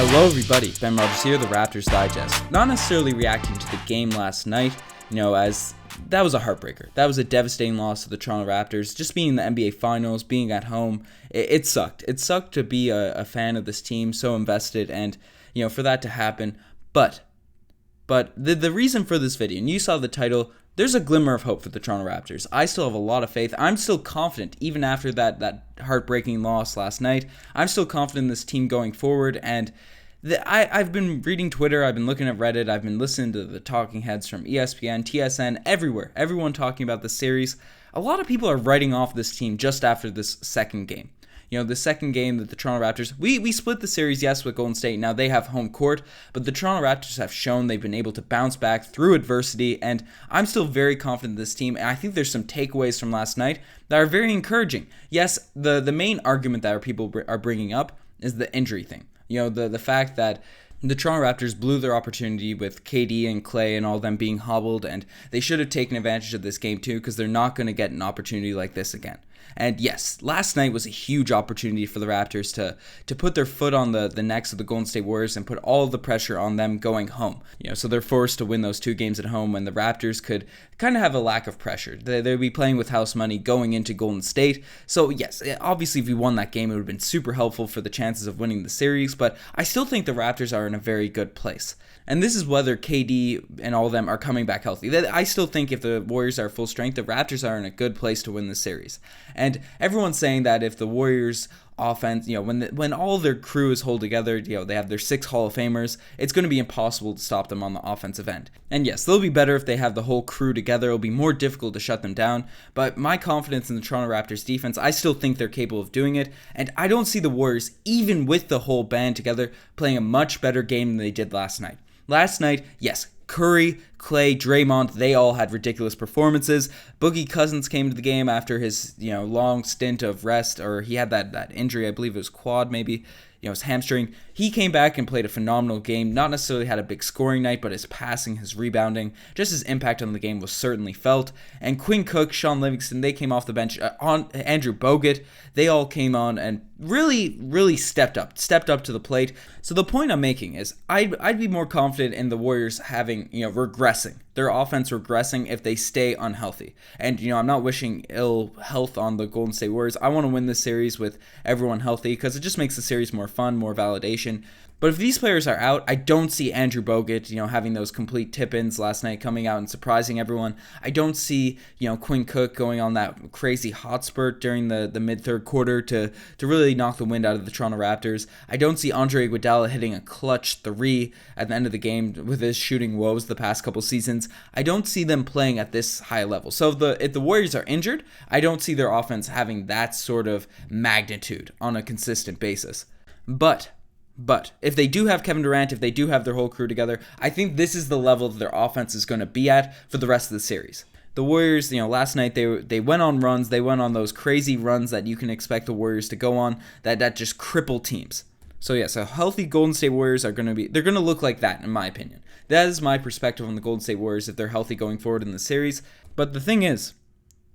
Hello everybody, Ben Rogers here, the Raptors Digest. Not necessarily reacting to the game last night, as that was a heartbreaker. That was a devastating loss to the Toronto Raptors. Just being in the NBA Finals, being at home, it sucked. It sucked to be a fan of this team, so invested, and for that to happen. But the reason for this video, and you saw the title, there's a glimmer of hope for the Toronto Raptors. I still have a lot of faith. I'm still confident, even after that heartbreaking loss last night. I'm still confident in this team going forward, and I've been reading Twitter, I've been looking at Reddit, I've been listening to the talking heads from ESPN, TSN, everywhere. Everyone talking about the series. A lot of people are writing off this team just after this second game. The second game that the Toronto Raptors, we split the series, yes, with Golden State. Now they have home court, but the Toronto Raptors have shown they've been able to bounce back through adversity, and I'm still very confident in this team, and I think there's some takeaways from last night that are very encouraging. Yes, the main argument that people are bringing up is the injury thing. The fact that the Toronto Raptors blew their opportunity with KD and Clay and all of them being hobbled, and they should have taken advantage of this game too, because they're not going to get an opportunity like this again. And yes, last night was a huge opportunity for the Raptors to put their foot on the necks of the Golden State Warriors and put all of the pressure on them going home. So they're forced to win those two games at home when the Raptors could kind of have a lack of pressure. They'd be playing with house money going into Golden State. So yes, obviously if we won that game, it would have been super helpful for the chances of winning the series, but I still think the Raptors are in a very good place. And this is whether KD and all of them are coming back healthy. I still think if the Warriors are full strength, the Raptors are in a good place to win the series. And everyone's saying that if the Warriors offense, when all their crew is hold together, they have their 6 Hall of Famers, it's going to be impossible to stop them on the offensive end. And yes, they'll be better if they have the whole crew together. It'll be more difficult to shut them down. But my confidence in the Toronto Raptors defense, I still think they're capable of doing it. And I don't see the Warriors, even with the whole band together, playing a much better game than they did last night. Last night, yes, Curry, Clay, Draymond, they all had ridiculous performances. Boogie Cousins came to the game after his, long stint of rest, or he had that injury, I believe it was quad maybe, his hamstring. He came back and played a phenomenal game. Not necessarily had a big scoring night, but his passing, his rebounding, just his impact on the game was certainly felt. And Quinn Cook, Sean Livingston, they came off the bench. Andrew Bogut, they all came on and really stepped up to the plate. So the point I'm making is I'd be more confident in the Warriors having, regressing. Their offense regressing if they stay unhealthy. And, I'm not wishing ill health on the Golden State Warriors. I want to win this series with everyone healthy because it just makes the series more fun, more validation. But if these players are out, I don't see Andrew Bogut, having those complete tip-ins last night, coming out and surprising everyone. I don't see, Quinn Cook going on that crazy hot spurt during the mid-third quarter to really knock the wind out of the Toronto Raptors. I don't see Andre Iguodala hitting a clutch 3 at the end of the game with his shooting woes the past couple seasons. I don't see them playing at this high level. So if the Warriors are injured, I don't see their offense having that sort of magnitude on a consistent basis. But if they do have Kevin Durant, if they do have their whole crew together, I think this is the level that their offense is going to be at for the rest of the series. The Warriors, last night they went on runs. They went on those crazy runs that you can expect the Warriors to go on that just cripple teams. So yes, a healthy Golden State Warriors they're going to look like that, in my opinion. That is my perspective on the Golden State Warriors if they're healthy going forward in the series. But the thing is,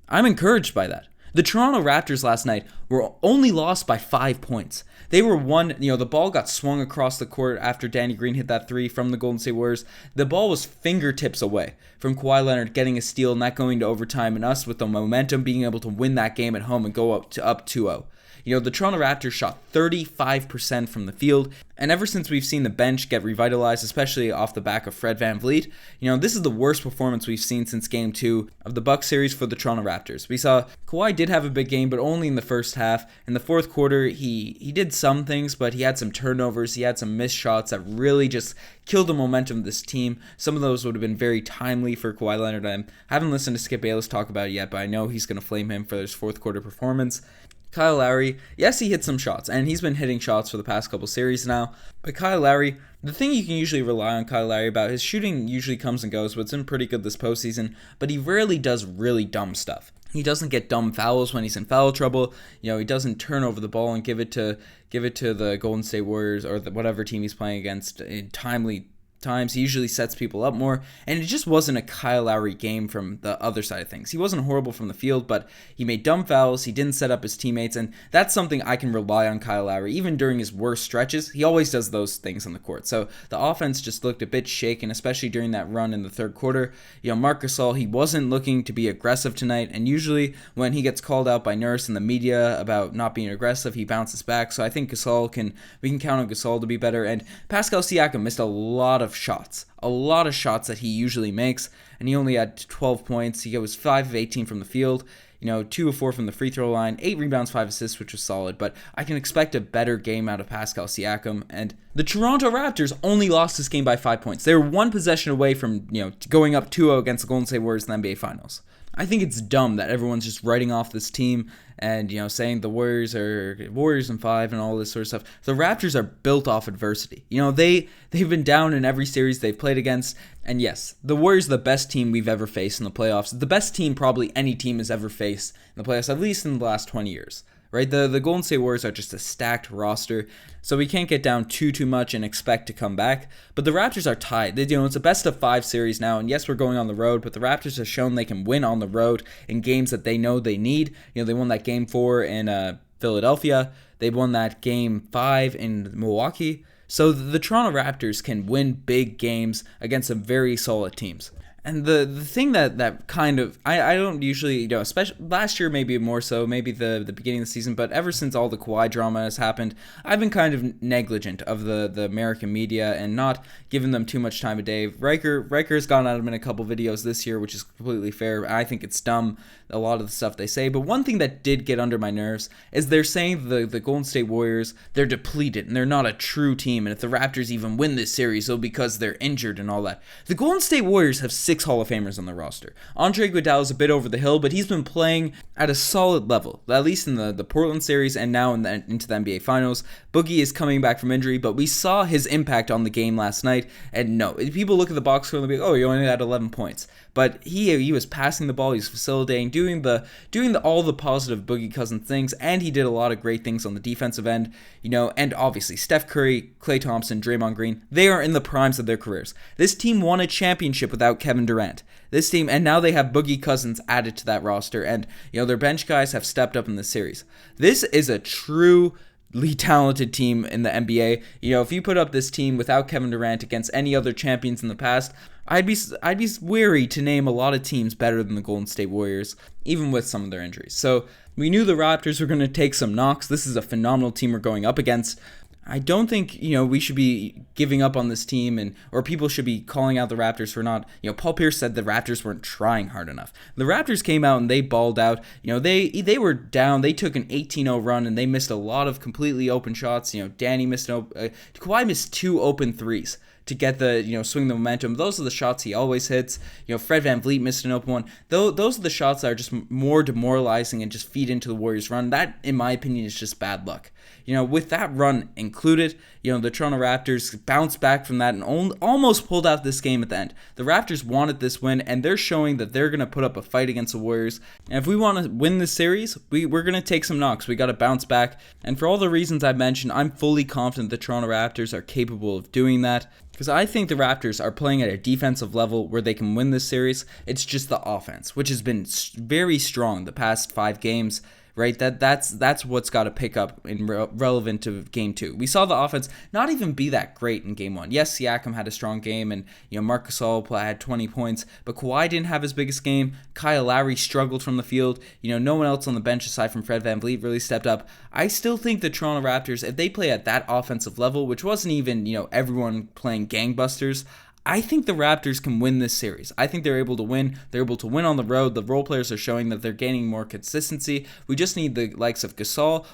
I'm encouraged by that. The Toronto Raptors last night were only lost by 5 points. They were the ball got swung across the court after Danny Green hit that 3 from the Golden State Warriors. The ball was fingertips away from Kawhi Leonard getting a steal and that going to overtime, and us with the momentum being able to win that game at home and go up 2-0. The Toronto Raptors shot 35% from the field, and ever since we've seen the bench get revitalized, especially off the back of Fred VanVleet, this is the worst performance we've seen since Game 2 of the Bucks series for the Toronto Raptors. We saw Kawhi did have a big game, but only in the first half. In the fourth quarter, he did some things, but he had some turnovers, he had some missed shots that really just killed the momentum of this team. Some of those would have been very timely for Kawhi Leonard. I haven't listened to Skip Bayless talk about it yet, but I know he's going to flame him for his fourth quarter performance. Kyle Lowry, yes, he hit some shots, and he's been hitting shots for the past couple series now. But Kyle Lowry, the thing you can usually rely on Kyle Lowry about, his shooting usually comes and goes, but it's been pretty good this postseason, but he rarely does really dumb stuff. He doesn't get dumb fouls when he's in foul trouble. He doesn't turn over the ball and give it to the Golden State Warriors or whatever team he's playing against in timely times. He usually sets people up more, and it just wasn't a Kyle Lowry game from the other side of things. He wasn't horrible from the field, but he made dumb fouls, he didn't set up his teammates, and that's something I can rely on Kyle Lowry. Even during his worst stretches, he always does those things on the court. So the offense just looked a bit shaken, especially during that run in the third quarter. Marc Gasol, he wasn't looking to be aggressive tonight, and usually when he gets called out by Nurse and the media about not being aggressive, he bounces back. So I think we can count on Gasol to be better. And Pascal Siakam missed a lot of shots that he usually makes, and he only had 12 points. He was 5 of 18 from the field, 2 of 4 from the free throw line, 8 rebounds, 5 assists, which was solid, but I can expect a better game out of Pascal Siakam. And the Toronto Raptors only lost this game by 5 points. They were one possession away from, going up 2-0 against the Golden State Warriors in the NBA Finals. I think it's dumb that everyone's just writing off this team and, saying the Warriors are Warriors in 5 and all this sort of stuff. The Raptors are built off adversity. They've been down in every series they've played against. And yes, the Warriors are the best team we've ever faced in the playoffs. The best team probably any team has ever faced in the playoffs, at least in the last 20 years. Right? The Golden State Warriors are just a stacked roster, so we can't get down too much and expect to come back. But the Raptors are tied. It's a best of 5 series now, and yes, we're going on the road, but the Raptors have shown they can win on the road in games that they know they need. They won that game 4 in Philadelphia. They won that game 5 in Milwaukee. So the Toronto Raptors can win big games against some very solid teams. And the thing that kind of, I don't usually, especially last year maybe more so, maybe the beginning of the season, but ever since all the Kawhi drama has happened, I've been kind of negligent of the American media and not giving them too much time of day. Riker's gone at him in a couple videos this year, which is completely fair. I think it's dumb, a lot of the stuff they say. But one thing that did get under my nerves is they're saying the Golden State Warriors, they're depleted and they're not a true team. And if the Raptors even win this series, it'll be because they're injured and all that. The Golden State Warriors have 6 Hall of Famers on their roster. Andre Iguodala is a bit over the hill, but he's been playing at a solid level, at least in the Portland series and now into the NBA Finals. Boogie is coming back from injury, but we saw his impact on the game last night. And no, people look at the box score and they'll be like, oh, he only had 11 points. But he was passing the ball, he was facilitating, doing all the positive Boogie Cousins things, and he did a lot of great things on the defensive end, and obviously Steph Curry, Klay Thompson, Draymond Green, they are in the primes of their careers. This team won a championship without Kevin Durant. This team, and now they have Boogie Cousins added to that roster, and their bench guys have stepped up in this series. This is a truly talented team in the NBA. If you put up this team without Kevin Durant against any other champions in the past, I'd be wary to name a lot of teams better than the Golden State Warriors, even with some of their injuries. So we knew the Raptors were going to take some knocks. This is a phenomenal team we're going up against. I don't think, we should be giving up on this team or people should be calling out the Raptors for not, Paul Pierce said the Raptors weren't trying hard enough. The Raptors came out and they balled out. They were down. They took an 18-0 run and they missed a lot of completely open shots. Danny missed Kawhi missed 2 open threes to get the, swing the momentum. Those are the shots he always hits. Fred VanVleet missed an open one. Those are the shots that are just more demoralizing and just feed into the Warriors' run. That, in my opinion, is just bad luck. With that run included, the Toronto Raptors bounced back from that and almost pulled out this game at the end. The Raptors wanted this win, and they're showing that they're going to put up a fight against the Warriors. And if we want to win this series, we're going to take some knocks. We got to bounce back. And for all the reasons I mentioned, I'm fully confident the Toronto Raptors are capable of doing that. Because I think the Raptors are playing at a defensive level where they can win this series. It's just the offense, which has been very strong the past 5 games. Right, that's what's got to pick up in relevant to Game 2. We saw the offense not even be that great in Game 1. Yes, Siakam had a strong game, and Marc Gasol had 20 points, but Kawhi didn't have his biggest game. Kyle Lowry struggled from the field. No one else on the bench aside from Fred VanVleet really stepped up. I still think the Toronto Raptors, if they play at that offensive level, which wasn't even everyone playing gangbusters, I think the Raptors can win this series. I think they're able to win. They're able to win on the road. The role players are showing that they're gaining more consistency. We just need the likes of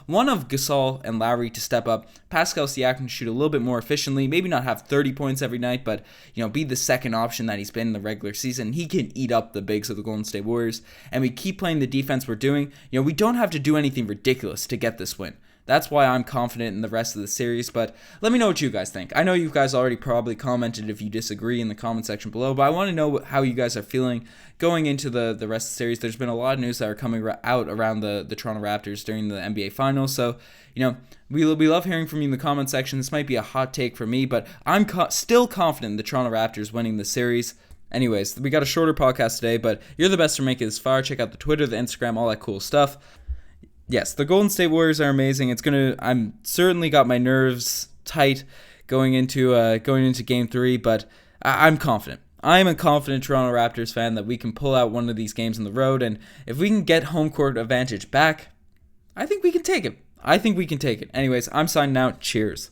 one of Gasol and Lowry to step up. Pascal Siakam to shoot a little bit more efficiently. Maybe not have 30 points every night, but be the second option that he's been in the regular season. He can eat up the bigs of the Golden State Warriors. And we keep playing the defense we're doing. We don't have to do anything ridiculous to get this win. That's why I'm confident in the rest of the series, but let me know what you guys think. I know you guys already probably commented if you disagree in the comment section below, but I want to know how you guys are feeling going into the rest of the series. There's been a lot of news that are coming out around the Toronto Raptors during the NBA Finals, so, we love hearing from you in the comment section. This might be a hot take for me, but I'm still confident in the Toronto Raptors winning the series. Anyways, we got a shorter podcast today, but you're the best for making it this far. Check out the Twitter, the Instagram, all that cool stuff. Yes, the Golden State Warriors are amazing. I'm certainly got my nerves tight going into Game 3, but I'm confident. I'm a confident Toronto Raptors fan that we can pull out one of these games on the road, and if we can get home court advantage back, I think we can take it. Anyways, I'm signing out. Cheers.